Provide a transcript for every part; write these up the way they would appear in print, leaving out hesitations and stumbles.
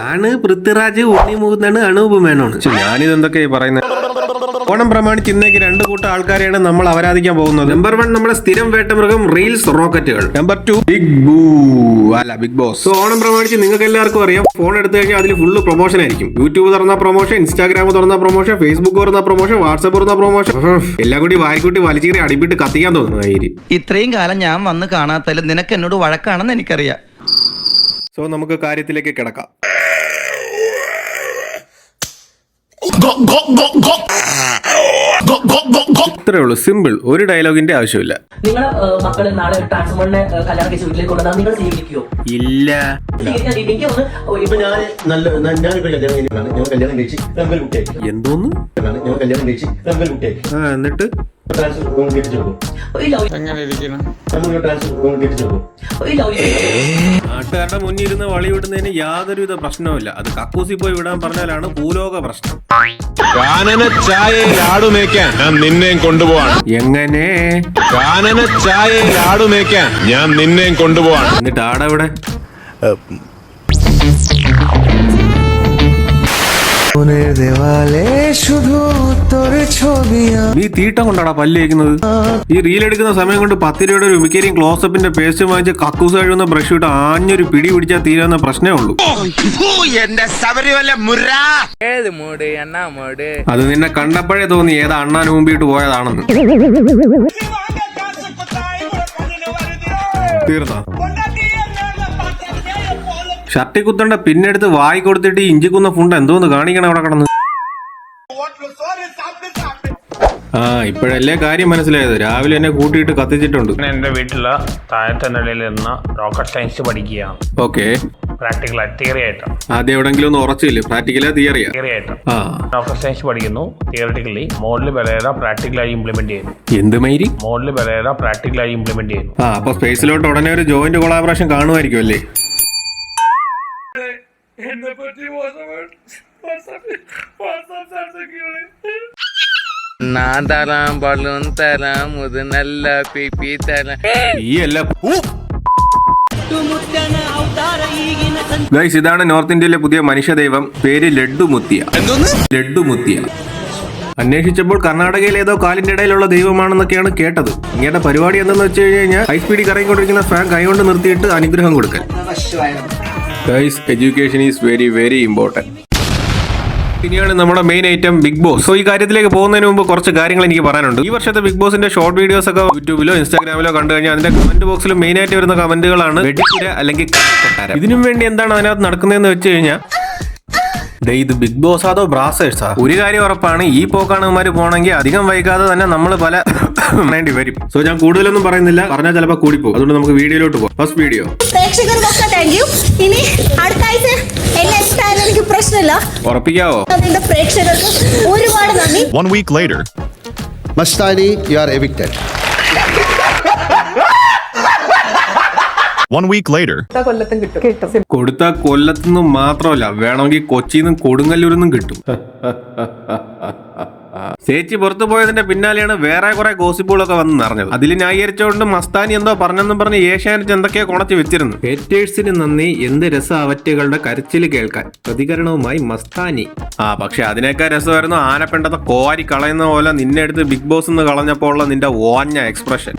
ആണ് പൃഥ്വിരാജ്, ഉണ്ണി മുകുന്ദൻ, അനൂപ് മേനോൻ. ഞാനിത് എന്തൊക്കെയാ പറയുന്നത്? ഓണം പ്രമാണിച്ച് ഇന്നേക്ക് 2 കൂട്ടം ആൾക്കാരെയാണ് നമ്മൾ ആരാധിക്കാൻ പോകുന്നത്. നമ്പർ 1 നമ്മുടെ സ്ഥിരം വേട്ടമൃഗം റീൽസ് റോക്കറ്റുകൾ. Number 2 Bigg boss. So Onam പ്രമാണിച്ച് നിങ്ങൾക്ക് എല്ലാവർക്കും അറിയാം, ഫോൺ എടുത്തു കഴിഞ്ഞാൽ അതിൽ ഫുള്ള് പ്രൊമോഷൻ ആയിരിക്കും. യൂട്യൂബ് തുറന്ന പ്രൊമോഷൻ, ഇൻസ്റ്റാഗ്രാം തുറന്ന പ്രൊമോഷൻ, ഫേസ്ബുക്ക് തുറന്ന പ്രൊമോഷൻ, വാട്സ്ആപ്പ് തുറന്ന പ്രൊമോഷൻ, എല്ലാം കൂടി വായിക്കൂട്ടി വലിച്ചീറി അടിപ്പിട്ട് കത്തിക്കാൻ തോന്നുന്നു. ഇത്രയും കാലം ഞാൻ വന്ന് കാണാത്തതിൽ നിനക്ക് എന്നോട് വഴക്കാണെന്ന് എനിക്കറിയാം. സോ നമുക്ക് കാര്യത്തിലേക്ക് കിടക്കാം. ഇത്രേ ഉള്ളൂ, സിമ്പിൾ. ഒരു ഡയലോഗിന്റെ ആവശ്യമില്ല. നിങ്ങളെ മക്കള് നാളെ ട്രാൻസ്ഫോണിനെ കല്യാണം കഴിച്ച് വീട്ടിലേക്ക് കൊണ്ടുവന്നാൽ നിങ്ങൾ സ്വീകരിക്കുമോ? ഇല്ല. എന്തോന്ന്? എന്നിട്ട് നാട്ടുകാരുടെ മുന്നിൽ ഇരുന്ന് വളി വിടുന്നതിന് യാതൊരുവിധ പ്രശ്നവുമില്ല. അത് കക്കൂസി പോയി വിടാൻ പറഞ്ഞാലാണ് ഭൂലോക പ്രശ്നം. ചായയിലാടുമേക്കാൻ ഞാൻ നിന്നെയും കൊണ്ടുപോവാണ്. എങ്ങനെ? ചായയിലാടുമേക്കാൻ ഞാൻ നിന്നെയും കൊണ്ടുപോവാണ്. എന്നിട്ട് ആടെവിടെ? നീ തീട്ടം കൊണ്ടാടാ പല്ല് തേക്കുന്നത്? ഈ റീൽ എടുക്കുന്ന സമയം കൊണ്ട് 10 രൂപയുടെ ഒരു മിക്കരിയും ക്ലോസപ്പിന്റെ പേസ്റ്റ് വാങ്ങിച്ച് കക്കൂസ് കഴിയുന്ന ബ്രഷ് ഇട്ട് ആഞ്ഞൊരു പിടി പിടിച്ചാൽ തീരാവുന്ന പ്രശ്നമേ ഉള്ളൂ. അത് നിന്നെ കണ്ടപ്പോഴേ തോന്നി ഏതാ അണ്ണാൻ മുമ്പിട്ട് പോയതാണെന്ന്. തീർന്നാ? ഷർട്ടി കുത്തണ്ട പിന്നെടുത്ത് വായി കൊടുത്തിട്ട് ഇഞ്ചിക്കുന്ന ഫുണ്ട് എന്തോന്ന് കാണിക്കണം അവിടെ കിടന്ന്. ഇപ്പോഴല്ലേ കാര്യം മനസ്സിലായത്. രാവിലെ എന്നെ കൂട്ടിയിട്ട് കത്തിച്ചിട്ടുണ്ട്. എന്റെ വീട്ടില് താഴത്തെ നിലയിൽ നിന്ന് റോക്കറ്റ് സയൻസ് പഠിക്കുകയാണ്. ഓക്കെ. പ്രാക്ടിക്കൽ തിയറി ആയിട്ടാണ്. ആദ്യം എവിടെങ്കിലും ഒന്ന് ഉറച്ചില്ലേ? പ്രാക്ടിക്കലാ തിയറിയാ? തിയറി ആയിട്ടാണ്. റോക്കറ്റ് സയൻസ് പഠിക്കുന്നു. തിയറിറ്റിക്കലി മോഡൽ പെരേര പ്രാക്ടിക്കലായി ഇംപ്ലിമെന്റ് ചെയ്യുന്നു. എന്ത് മൈരി? മോഡൽ പെരേര പ്രാക്ടിക്കലായി ഇംപ്ലിമെന്റ് ചെയ്യുന്നു. അപ്പൊ സ്പേസിലോട്ട് ഉടനെ ഒരു ജോയിന്റ് കൊളാബറേഷൻ കാണുമായിരിക്കും അല്ലേ? ഞാൻ തരാം, ബലൂൺ തരാം, മുതനല്ല പിപി തരാം. ഗൈസ്, ഇതാണ് നോർത്ത് ഇന്ത്യയിലെ പുതിയ മനുഷ്യദൈവം. പേര് ലഡ്ഡുമുത്തിയ. ലഡ്ഡുമുത്തിയ. അന്വേഷിച്ചപ്പോൾ കർണാടകയിൽ ഏതോ കാലിന്റെ ഇടയിലുള്ള ദൈവമാണെന്നൊക്കെയാണ് കേട്ടത്. ഇങ്ങയുടെ പരിപാടി എന്തെന്ന് വെച്ച് കഴിഞ്ഞാൽ ഹൈ സ്പീഡിൽ കറങ്ങിക്കൊണ്ടിരിക്കുന്ന ഫാൻ കൈകൊണ്ട് നിർത്തിയിട്ട് അനുഗ്രഹം കൊടുക്കൽ. Guys, education is very very important. ഇനിയാണ് നമ്മുടെ main item big boss. So ഈ കാര്യത്തിലേക്ക് പോകുന്നതിന് മുമ്പ് കുറച്ച് കാര്യങ്ങൾ എനിക്ക് പറയാനുണ്ട്. ഈ വർഷത്തെ ബിഗ് ബോസിന്റെ ഷോർട്ട് വീഡിയോസ് ഒക്കെ യൂട്യൂബിലോ ഇൻസ്റ്റാഗ്രാമിലോ കണ്ടു കഴിഞ്ഞാൽ അതിന്റെ കമന്റ് ബോക്സിൽ മെയിൻ ആയിട്ട് വരുന്ന കമന്റുകളാണ് വെടിപ്പുര അല്ലെങ്കിൽ കൊട്ടാരം. ഇതിനും വേണ്ടി എന്താണ് അതിനകത്ത് നടക്കുന്നതെന്ന് വെച്ച് കഴിഞ്ഞാൽ, ഇത് ബിഗ് ബോസ് അതോ ബ്രാസേഴ്സാ? ഒരു കാര്യം ഉറപ്പാണ്, ഈ പോക്കാണുമാര് പോണെങ്കിൽ അധികം വൈകാതെ തന്നെ നമ്മൾ പല വേണ്ടി വരും. സോ ഞാൻ കൂടുതലൊന്നും പറയുന്നില്ല, പറഞ്ഞാൽ ചിലപ്പോൾ കൂടിപ്പോകും. അതുകൊണ്ട് നമുക്ക് വീഡിയോയിലോട്ട് പോകാം. First video. ഉറപ്പിക്കാവോ? ഒരുപാട് നന്ദി. 1 week later, Mastani, you are evicted. 1 week later, കൊടുത്ത കൊല്ലത്തുനിന്നും മാത്രമല്ല, വേണമെങ്കിൽ കൊച്ചിന്നും കൊടുങ്ങല്ലൂരിന്നും കിട്ടും. ചേച്ചി പുറത്തു പോയതിന്റെ പിന്നാലെയാണ് വേറെ കുറെ ഗോസിപ്പുകളൊക്കെ വന്ന് നിറഞ്ഞത്. അതിൽ ന്യായീകരിച്ചുകൊണ്ട് മസ്താനി എന്തോ പറഞ്ഞെന്നും പറഞ്ഞ് ഏഷ്യാനെറ്റ് എന്തൊക്കെയോ കുണച്ച് വെച്ചിരുന്നു. ഹേറ്റേഴ്സിന് നന്ദി, എന്ത് രസ അവറ്റകളുടെ കരച്ചിൽ കേൾക്കാൻ. പ്രതികരണവുമായി മസ്താനി. പക്ഷെ അതിനേക്കാൾ രസമായിരുന്നു ആനപ്പെണ്ടത്തെ കോരി കളയുന്ന പോലെ നിന്നെ എടുത്ത് ബിഗ് ബോസ് എന്ന് കളഞ്ഞപ്പോൾ ഉള്ള നിന്റെ ഓഞ്ഞ എക്സ്പ്രഷൻ.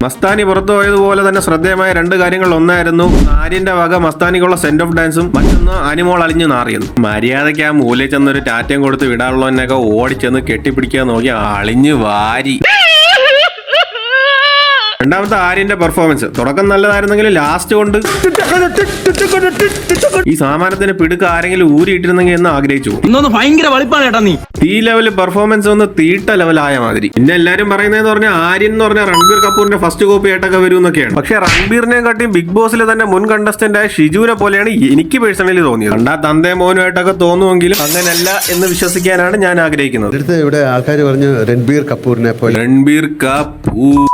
മസ്താനി പുറത്തു പോയതുപോലെ തന്നെ ശ്രദ്ധേയമായ 2 കാര്യങ്ങൾ. ഒന്നായിരുന്നു ആര്യന്റെ വക മസ്താനിക്കുള്ള സെന്റ് ഓഫ് ഡാൻസും, മറ്റൊന്ന് അനിമോൾ അലിഞ്ഞു നാറിയത്. മര്യാദയ്ക്ക് ആ മൂലയിൽ ചെന്നൊരു ടാറ്റയും കൊടുത്ത് വിടാനുള്ളവനൊക്കെ ഓടിച്ചെന്ന് കെട്ടിപ്പിടിക്കാൻ നോക്കി അളിഞ്ഞു വാരി. രണ്ടാമത്തെ ആര്യന്റെ പെർഫോമൻസ് തുടക്കം നല്ലതായിരുന്നെങ്കിലും ലാസ്റ്റ് കൊണ്ട് ഈ സാമാനത്തിന് പിടുക്ക് ആരെങ്കിലും ഊരിയിട്ടിരുന്നെങ്കിൽ എന്ന് ആഗ്രഹിച്ചു. ഭയങ്കര വളിപ്പാണ് കേട്ടാ നീ. ഈ ലെവല് പെർഫോമൻസ് ഒന്ന് തീട്ട ലെവലായ മാതിരി. പിന്നെ എല്ലാരും പറയുന്നതെന്ന് പറഞ്ഞാൽ ആര്യൻ എന്ന് പറഞ്ഞാൽ രൺബീർ കപൂറിന്റെ ഫസ്റ്റ് കോപ്പി ആയിട്ടൊക്കെ വരും എന്നൊക്കെയാണ്. പക്ഷെ രൺബീറിനെ കാട്ടിയും ബിഗ് ബോസിലെ തന്നെ മുൻ കണ്ടസ്റ്റന്റ് ആയ ഷിജുവിനെ പോലെയാണ് എനിക്ക് പേഴ്സണലി തോന്നിയത്. കണ്ടാ തന്തേ മോനുമായിട്ടൊക്കെ തോന്നുമെങ്കിലും അങ്ങനല്ല എന്ന് വിശ്വസിക്കാനാണ് ഞാൻ ആഗ്രഹിക്കുന്നത്. ഇവിടെ ആൾക്കാർ പറഞ്ഞു രൺബീർ കപൂറിനെ പോലെ. രൺബീർ കപൂർ.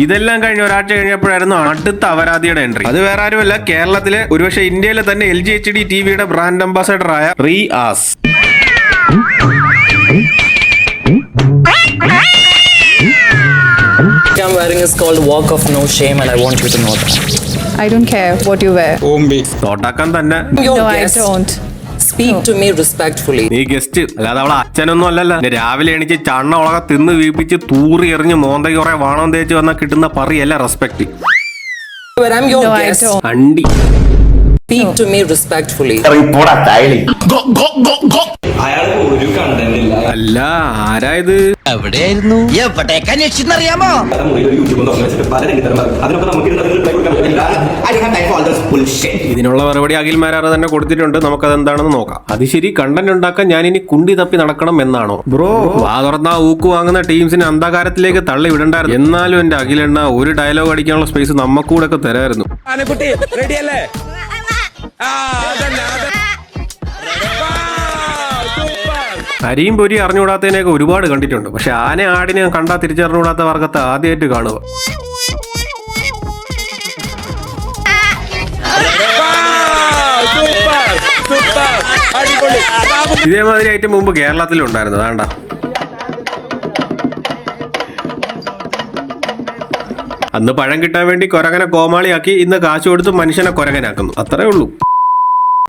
ഇതെല്ലാം കഴിഞ്ഞ ഒരാഴ്ച കഴിഞ്ഞപ്പോഴായിരുന്നു അടുത്ത അപരാധിയുടെ എൻട്രി. അത് വേറെ ആരുമല്ല, കേരളത്തിലെ ഒരുപക്ഷെ ഇന്ത്യയിലെ തന്നെ LGHD TVയുടെ ബ്രാൻഡ് അംബാസഡർ ആയ Riyas. I'm wearing is called Walk of No Shame and I want you to know that. I don't care what you wear. തോട്ടാക്കാൻ തന്നെ. No, I don't. Speak to me respectfully. നീ guest അല്ലാതെ അവളെ അച്ഛനൊന്നും അല്ലല്ലോ. പിന്നെ രാവിലെ എണീച്ച് ചണ്ണ ഉളക തിന്ന് വീപ്പിച്ച് തൂറി എറിഞ്ഞ് മോന്തയ്ക്ക് കുറെ വാണം തേച്ച് വന്നാൽ കിട്ടുന്ന പറയല്ല respect. But I'm your No, I guest. don't. അണ്ടി. Speak to me respectfully. അല്ല ആരായത്? എവിടെയായിരുന്നു? എവിടേക്ക് അന്വേഷിച്ചെന്നറിയാമോ? ഇതിനുള്ള മറുപടി അഖിൽമാരാറ് തന്നെ കൊടുത്തിട്ടുണ്ട്. നമുക്കത് എന്താണെന്ന് നോക്കാം. അത് ശരി, കണ്ടന്റ് ഉണ്ടാക്കാൻ ഞാൻ ഇനി കുണ്ടി തപ്പി നടക്കണം എന്നാണോ? ബ്രോ, വാ തുറന്നാ ഊക്ക് വാങ്ങുന്ന ടീംസിനെ അന്ധകാരത്തിലേക്ക് തള്ളി വിടണ്ടായിരുന്നു. എന്നാലും എന്റെ അഖിലെണ്ണ ഒരു ഡയലോഗ് അടിക്കാനുള്ള സ്പേസ് നമ്മക്കൂടെ ഒക്കെ തരായിരുന്നു. അരിയും പൊരി അറിഞ്ഞുകൂടാത്തതിനെയൊക്കെ ഒരുപാട് കണ്ടിട്ടുണ്ട്. പക്ഷെ ആനെ ആടിനെ കണ്ടാൽ തിരിച്ചറിഞ്ഞുകൂടാത്ത വർഗത്തെ ആദ്യമായിട്ട് കാണുക. ഇതേമാതിരി ഐറ്റം മുമ്പ് കേരളത്തിലുണ്ടായിരുന്നു. വേണ്ട, അന്ന് പഴം കിട്ടാൻ വേണ്ടി കൊരകനെ കോമാളിയാക്കി, ഇന്ന് കാശ് കൊടുത്ത് മനുഷ്യനെ കൊരകനാക്കുന്നു. അത്രേ ഉള്ളൂ.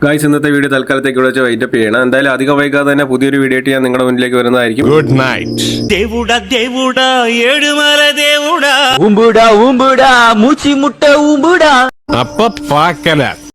ഗായ്സ്, ഇന്നത്തെ വീഡിയോ തൽക്കാലത്തേക്ക് വിളിച്ച് വൈറ്റപ്പ് ചെയ്യണം. എന്തായാലും അധികം വൈകാതെ തന്നെ പുതിയൊരു വീഡിയോ ആയിട്ട് ഞാൻ നിങ്ങളുടെ മുന്നിലേക്ക് വരുന്നതായിരിക്കും. Good night. దేవుడా దేవుడా ఏడుమల దేవుడా ఊంబుడా ఊంబుడా మూచి ముట్ట ఊంబుడా അപ്പൊ പാക്കല.